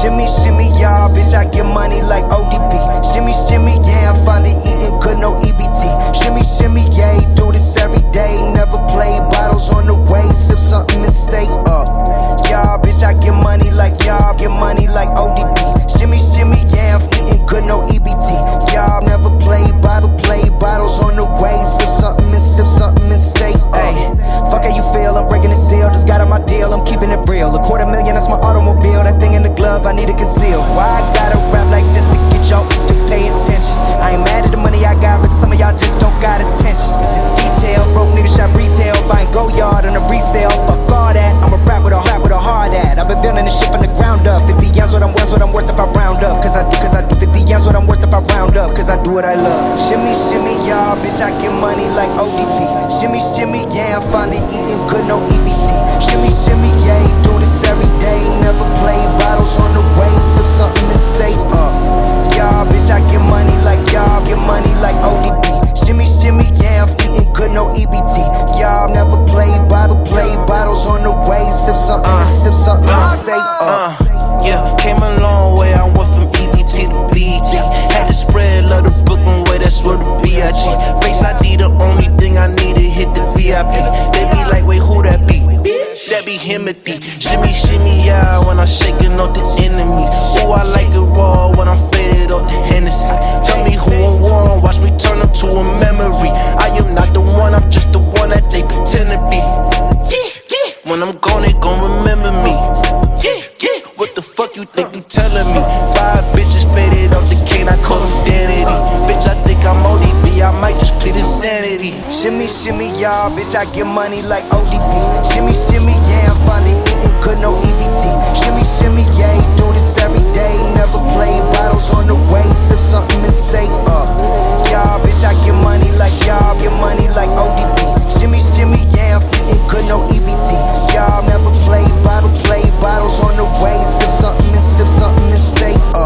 Shimmy, shimmy, y'all, bitch, I get money like ODB. Shimmy, shimmy, yeah, I'm finally eating good, no EBT. Shimmy, shimmy, yeah, do this every day. Never play bottles on the way, sip something and stay up. Y'all, bitch, I get money like y'all, get money like ODB. Shimmy, shimmy, yeah, I'm eating good, no EBT. Y'all never play bottles on the way, sip something and stay up. Ayy, fuck how you feel, I'm breaking the seal, just got on my deal, I'm keeping it real. $250,000, that's my automobile, that thing in the glove, I need to conceal. Why I gotta rap like this to get y'all to pay attention? I ain't mad at the money I got, but some of y'all just don't got attention to detail. Broke niggas shop retail, buying go yard on a resale. Fuck all that, I'ma rap with a hard at. I've been building this shit from the ground up. 50 M's what I'm worth if I round up. Cause I do 50 M's what I'm worth if I round up. Cause I do what I love. Shimmy, shimmy, y'all, bitch, I get money like ODB. Shimmy, shimmy, yeah, I'm finally eating good, no EBT. Shimmy, shimmy, yeah, do this every day. Never play bottles on the way, sip something and stay up. Y'all, bitch, I get money like y'all, get money like ODB. Shimmy, shimmy, yeah, I'm eating good, no EBT. Y'all never play bottles on the way, sip something and stay up. Yeah, came a long way, I went from EBT to BT. Had to spread love the Brooklyn way, that's where the B.I.G. Face ID, the only thing I need to hit the VIP. They be like, wait, who that be? That be Himothy. Shimmy, shimmy, yeah, when I'm shaking off the enemies. Ooh, I like it raw when I'm faded off the Hennessy. Tell me who I'm warm, watch me turn up to a memory. I am not the one, I'm just the one that they pretend to be. When I'm gone, they gon' remember me. What the fuck you think you telling me? 5 bitches faded off the cane, I call them Danity. Bitch, I think I'm ODB, I might just plead insanity. Shimmy, shimmy, y'all, bitch, I get money like ODB. Shimmy, shimmy, yeah, I'm finally eating good, no EBT.